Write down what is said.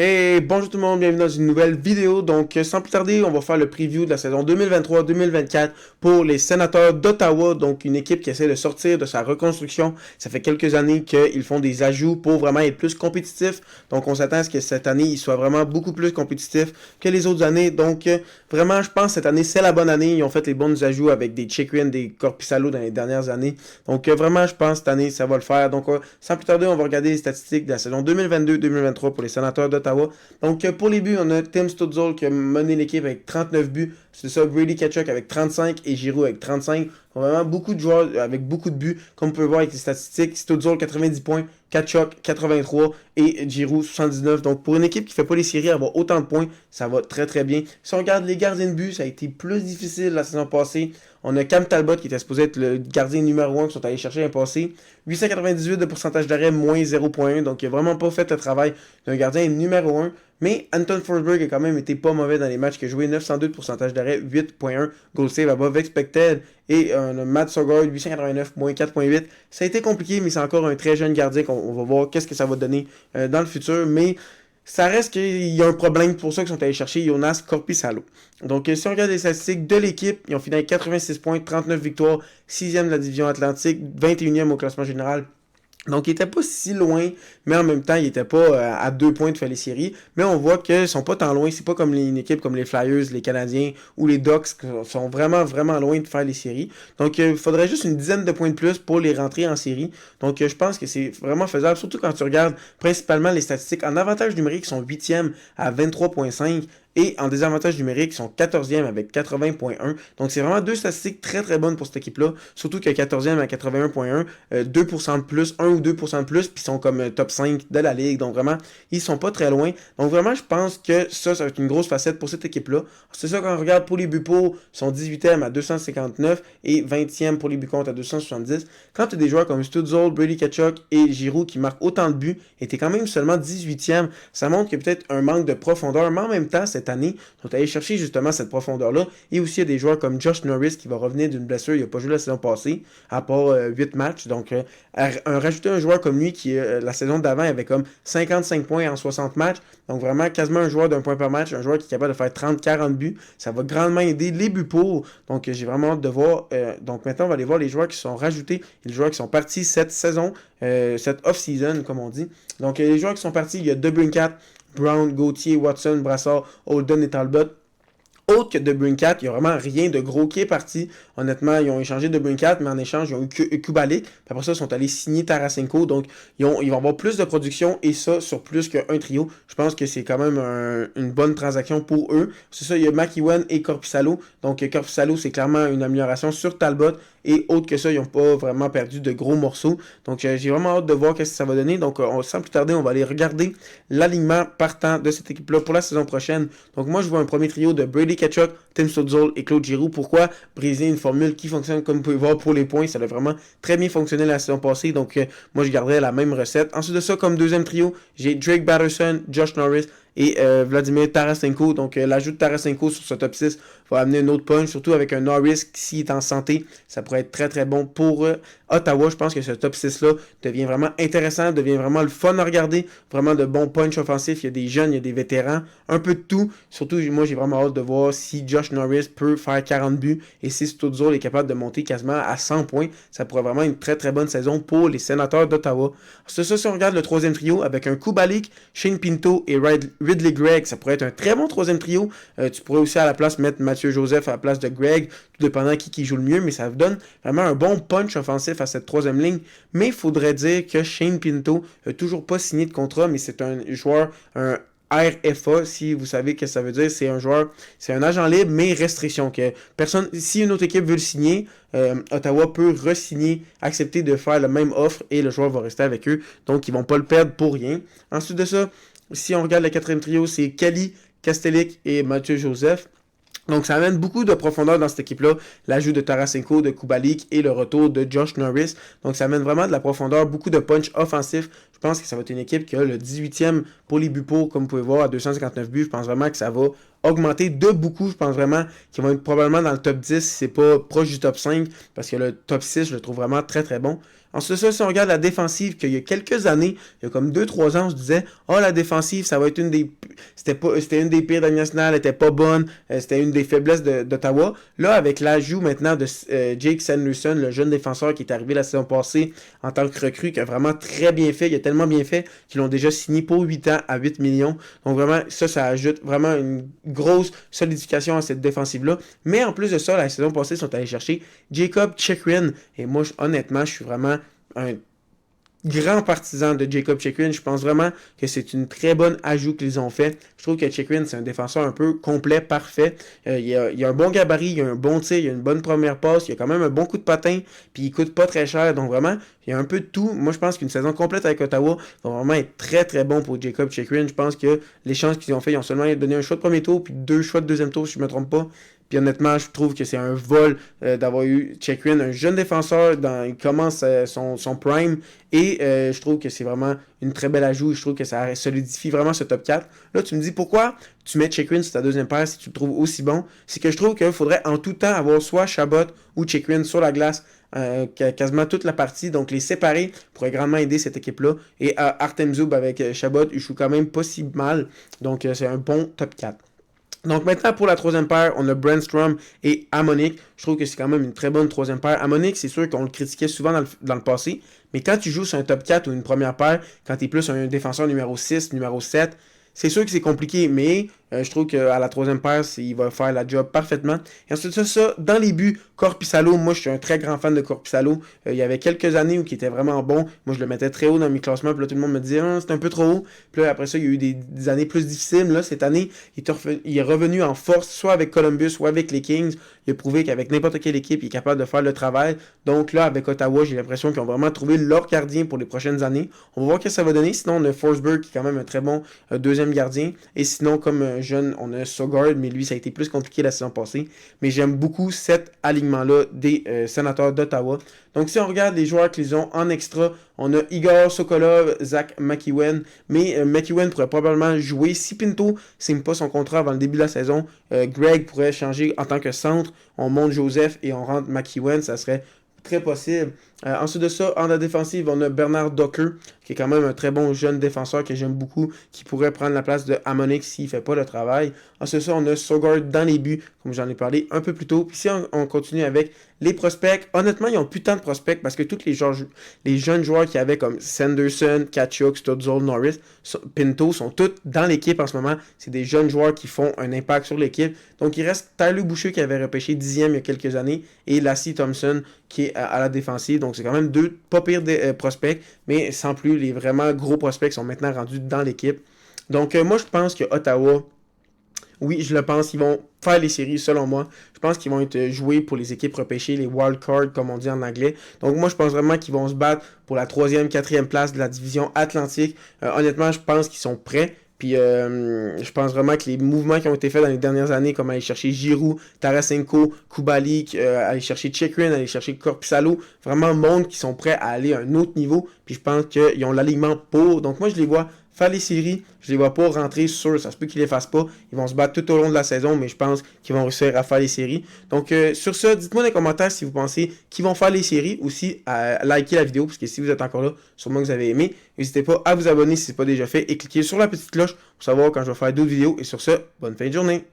Hey, bonjour tout le monde, bienvenue dans une nouvelle vidéo. Donc, sans plus tarder, on va faire le preview de la saison 2023-2024 pour les Sénateurs d'Ottawa. Donc, une équipe qui essaie de sortir de sa reconstruction. Ça fait quelques années qu'ils font des ajouts pour vraiment être plus compétitifs. Donc, on s'attend à ce que cette année, ils soient vraiment beaucoup plus compétitifs que les autres années. Donc, vraiment, je pense que cette année, c'est la bonne année. Ils ont fait les bons ajouts avec des Chikrin, des Korpisalo dans les dernières années. Donc, vraiment, je pense que cette année, ça va le faire. Donc, sans plus tarder, on va regarder les statistiques de la saison 2022-2023 pour les Sénateurs d'Ottawa. Donc, pour les buts, on a Tim Stützle qui a mené l'équipe avec 39 buts. C'est ça, Brady Tkachuk avec 35 et Giroux avec 35. Donc, vraiment beaucoup de joueurs avec beaucoup de buts. Comme on peut voir avec les statistiques, Stützle 90 points, Tkachuk 83 et Giroux 79. Donc, pour une équipe qui ne fait pas les séries, avoir autant de points, ça va très très bien. Si on regarde les gardiens de but, ça a été plus difficile la saison passée. On a Cam Talbot qui était supposé être le gardien numéro 1 qui sont allés chercher l'an passé. 898 de pourcentage d'arrêt, moins 0.1. Donc, il n'a vraiment pas fait le travail d'un gardien numéro 1. Mais Anton Forsberg a quand même été pas mauvais dans les matchs qu'il a joué. 902 de pourcentage d'arrêt, 8.1. Goal save above expected. Et Matt Sogaard, 889, moins 4.8. Ça a été compliqué, mais c'est encore un très jeune gardien qu'on va voir qu'est-ce que ça va donner dans le futur. Mais ça reste qu'il y a un problème pour ça qu'ils sont allés chercher Jonas Korpisalo. Donc, si on regarde les statistiques de l'équipe, ils ont fini avec 86 points, 39 victoires, 6e de la division Atlantique, 21e au classement général. Donc, il n'était pas si loin, mais en même temps, il n'était pas à 2 points de faire les séries. Mais on voit qu'ils ne sont pas tant loin. C'est pas comme une équipe comme les Flyers, les Canadiens ou les Ducks qui sont vraiment, vraiment loin de faire les séries. Donc, il faudrait juste une dizaine de points de plus pour les rentrer en série. Donc, je pense que c'est vraiment faisable, surtout quand tu regardes principalement les statistiques. En avantage numérique, ils sont 8e à 23.5. Et en désavantage numérique, ils sont 14e avec 80.1. Donc, c'est vraiment deux statistiques très très bonnes pour cette équipe-là. Surtout que 14e à 81.1, 2% de plus, 1 ou 2% de plus, puis ils sont comme top 5 de la ligue. Donc, vraiment, ils sont pas très loin. Donc, vraiment, je pense que ça va être une grosse facette pour cette équipe-là. C'est ça quand on regarde pour les buts pour, ils sont 18e à 259 et 20e pour les buts contre à 270. Quand tu as des joueurs comme Stützle, Brady Tkachuk et Giroux qui marquent autant de buts, et tu es quand même seulement 18e, ça montre qu'il y a peut-être un manque de profondeur, mais en même temps, cette année, on est allé chercher justement cette profondeur-là. Et aussi, il y a des joueurs comme Josh Norris qui va revenir d'une blessure. Il n'a pas joué la saison passée, à part 8 matchs. Donc, rajouter un joueur comme lui qui, la saison d'avant, avait comme 55 points en 60 matchs. Donc, vraiment, quasiment un joueur d'un point par match. Un joueur qui est capable de faire 30-40 buts. Ça va grandement aider les buts pour. Donc, j'ai vraiment hâte de voir. Donc, maintenant, on va aller voir les joueurs qui sont rajoutés. Les joueurs qui sont partis cette saison, cette off-season, comme on dit. Donc, les joueurs qui sont partis, il y a DeBrincat, Brown, Gauthier, Watson, Brassard, Holden et Talbot. Autre que DeBrincat, il n'y a vraiment rien de gros qui est parti. Honnêtement, ils ont échangé DeBrincat, mais en échange, ils ont eu Kubalik. Après ça, ils sont allés signer Tarasenko. Donc, ils vont avoir plus de production et ça sur plus qu'un trio. Je pense que c'est quand même une bonne transaction pour eux. C'est ça, il y a McEwen et Korpisalo. Donc, Korpisalo, c'est clairement une amélioration sur Talbot. Et autre que ça, ils n'ont pas vraiment perdu de gros morceaux. Donc, j'ai vraiment hâte de voir ce que ça va donner. Donc, sans plus tarder, on va aller regarder l'alignement partant de cette équipe-là pour la saison prochaine. Donc, moi, je vois un premier trio de Brady Tkachuk, Tim Stützle et Claude Giroux. Pourquoi briser une formule qui fonctionne, comme vous pouvez voir, pour les points? Ça a vraiment très bien fonctionné la saison passée. Donc, moi, je garderais la même recette. Ensuite de ça, comme deuxième trio, j'ai Drake Batherson, Josh Norris et Vladimir Tarasenko. Donc, l'ajout de Tarasenko sur ce top 6 va amener un autre punch, surtout avec un Norris qui, s'il est en santé, ça pourrait être très très bon pour Ottawa. Je pense que ce top 6-là devient vraiment intéressant, devient vraiment le fun à regarder, vraiment de bons punch offensifs. Il y a des jeunes, il y a des vétérans, un peu de tout. Surtout, moi, j'ai vraiment hâte de voir si Josh Norris peut faire 40 buts et si Stützle est capable de monter quasiment à 100 points. Ça pourrait vraiment être une très très bonne saison pour les Sénateurs d'Ottawa. C'est ça, si on regarde le troisième trio avec un Kubalik, Shane Pinto et Ridley Gregg, ça pourrait être un très bon troisième trio. Tu pourrais aussi à la place mettre Mathieu Joseph à la place de Gregg, tout dépendant qui joue le mieux, mais ça vous donne vraiment un bon punch offensif à cette troisième ligne. Mais il faudrait dire que Shane Pinto n'a toujours pas signé de contrat, mais c'est un joueur, un RFA, si vous savez ce que ça veut dire, c'est un joueur, c'est un agent libre, mais restriction. Que personne, si une autre équipe veut le signer, Ottawa peut re-signer, accepter de faire la même offre et le joueur va rester avec eux. Donc, ils ne vont pas le perdre pour rien. Ensuite de ça, si on regarde le quatrième trio, c'est Kelly, Kastelik et Mathieu Joseph. Donc, ça amène beaucoup de profondeur dans cette équipe-là. L'ajout de Tarasenko, de Kubalik et le retour de Josh Norris. Donc, ça amène vraiment de la profondeur, beaucoup de punch offensif. Je pense que ça va être une équipe qui a le 18e pour les buts pour, comme vous pouvez voir, à 259 buts. Je pense vraiment que ça va augmenter de beaucoup. Je pense vraiment qu'ils vont être probablement dans le top 10 si c'est pas proche du top 5. Parce que le top 6, je le trouve vraiment très très bon. Ensuite de ça, si on regarde la défensive, qu'il y a quelques années, il y a comme 2-3 ans, on se disait, oh, la défensive, ça va être c'était une des pires de la nationale, elle était pas bonne, c'était une des faiblesses d'Ottawa. Là, avec l'ajout maintenant de Jake Sanderson, le jeune défenseur qui est arrivé la saison passée en tant que recrue, qui a vraiment très bien fait, il a tellement bien fait qu'ils l'ont déjà signé pour 8 ans à 8 millions. Donc vraiment, ça ajoute vraiment une grosse solidification à cette défensive-là. Mais en plus de ça, la saison passée, ils sont allés chercher Jacob Chychrun. Et moi, honnêtement, je suis vraiment un grand partisan de Jacob Chychrun. Je pense vraiment que c'est une très bonne ajout qu'ils ont fait. Je trouve que Chychrun, c'est un défenseur un peu complet, parfait. Il a un bon gabarit, il a un bon tir, il a une bonne première passe, il a quand même un bon coup de patin, puis il coûte pas très cher. Donc vraiment, il y a un peu de tout. Moi, je pense qu'une saison complète avec Ottawa va vraiment être très très bon pour Jacob Chychrun. Je pense que les chances qu'ils ont fait, ils ont seulement donné un choix de premier tour, puis 2 choix de deuxième tour, si je ne me trompe pas. Puis honnêtement, je trouve que c'est un vol d'avoir eu Chychrun, un jeune défenseur, il commence son prime, et je trouve que c'est vraiment une très belle ajout, et je trouve que ça solidifie vraiment ce top 4. Là, tu me dis pourquoi tu mets Chychrun sur ta deuxième paire si tu le trouves aussi bon. C'est que je trouve qu'il faudrait en tout temps avoir soit Chabot ou Chychrun sur la glace quasiment toute la partie. Donc les séparer pourrait grandement aider cette équipe-là. Et Artem Zub avec Chabot, il joue quand même pas si mal. Donc c'est un bon top 4. Donc maintenant pour la troisième paire, on a Brandstrom et Hamonic. Je trouve que c'est quand même une très bonne troisième paire. Hamonic, c'est sûr qu'on le critiquait souvent dans le passé, mais quand tu joues sur un top 4 ou une première paire, quand tu es plus un défenseur numéro 6, numéro 7, c'est sûr que c'est compliqué, mais je trouve qu'à la troisième paire, il va faire la job parfaitement. Et ensuite de ça, dans les buts, Korpisalo, moi je suis un très grand fan de Korpisalo. Il y avait quelques années où il était vraiment bon. Moi je le mettais très haut dans mes classements, puis là tout le monde me disait c'est un peu trop haut. Puis là après ça, il y a eu des années plus difficiles. Là, cette année, il est revenu en force, soit avec Columbus, soit avec les Kings. Il a prouvé qu'avec n'importe quelle équipe, il est capable de faire le travail. Donc là, avec Ottawa, j'ai l'impression qu'ils ont vraiment trouvé leur gardien pour les prochaines années. On va voir ce que ça va donner. Sinon, on a Forsberg qui est quand même un très bon deuxième gardien. Et sinon, comme jeune, on a Sogard, mais lui, ça a été plus compliqué la saison passée. Mais j'aime beaucoup cet alignement-là des Sénateurs d'Ottawa. Donc, si on regarde les joueurs qu'ils ont en extra, on a Igor Sokolov, Zach McEwen. Mais McEwen pourrait probablement jouer. Si Pinto ne signe pas son contrat avant le début de la saison, Greg pourrait changer en tant que centre. On monte Joseph et on rentre McEwen. Ça serait très possible. Ensuite de ça, en la défensive, on a Bernard Docker, qui est quand même un très bon jeune défenseur que j'aime beaucoup, qui pourrait prendre la place de Hamonic s'il ne fait pas le travail. Ensuite de ça, on a Sogard dans les buts, comme j'en ai parlé un peu plus tôt. Puis si on continue avec les prospects, honnêtement, ils ont plus tant de prospects parce que tous les jeunes joueurs qu'il y avait comme Sanderson, Tkachuk, Stützle, Norris, Pinto sont tous dans l'équipe en ce moment. C'est des jeunes joueurs qui font un impact sur l'équipe. Donc il reste Tyler Boucher qui avait repêché 10e il y a quelques années et Lassie Thompson qui est à la défensive. Donc c'est quand même deux pas pires prospects, mais sans plus les vraiment gros prospects qui sont maintenant rendus dans l'équipe. Donc moi je pense que Ottawa, oui je le pense, ils vont faire les séries selon moi. Je pense qu'ils vont être joués pour les équipes repêchées, les wild cards comme on dit en anglais. Donc moi je pense vraiment qu'ils vont se battre pour la 3e, 4e place de la division Atlantique. Honnêtement je pense qu'ils sont prêts. Puis je pense vraiment que les mouvements qui ont été faits dans les dernières années, comme aller chercher Giroud, Tarasenko, Kubalik, aller chercher Chychrun, aller chercher Korpisalo, vraiment montrent qu'ils sont prêts à aller à un autre niveau. Puis je pense qu'ils ont l'alignement pour. Donc moi je les vois faire les séries, je les vois pas rentrer sur, ça se peut qu'ils les fassent pas. Ils vont se battre tout au long de la saison, mais je pense qu'ils vont réussir à faire les séries. Donc sur ça, dites-moi dans les commentaires si vous pensez qu'ils vont faire les séries, aussi à liker la vidéo, parce que si vous êtes encore là, sûrement que vous avez aimé. N'hésitez pas à vous abonner si ce n'est pas déjà fait et cliquez sur la petite cloche pour savoir quand je vais faire d'autres vidéos. Et sur ce, bonne fin de journée.